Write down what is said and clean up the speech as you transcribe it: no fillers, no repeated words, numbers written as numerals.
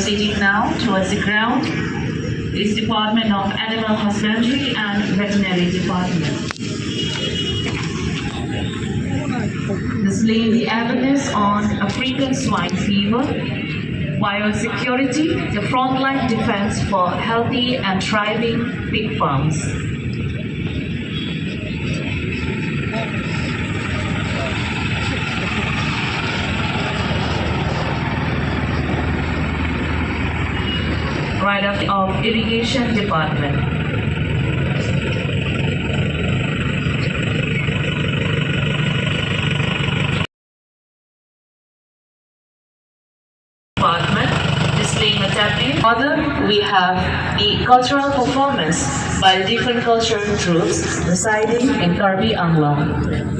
proceeding now towards the ground is Department of Animal Husbandry and Veterinary Department. Displaying the awareness on African swine fever, biosecurity, the frontline defense for healthy and thriving pig farms. Right up of Irrigation Department. Displaying a tablet. Further, we have the cultural performance by the different cultural groups residing in Karbi Anglong.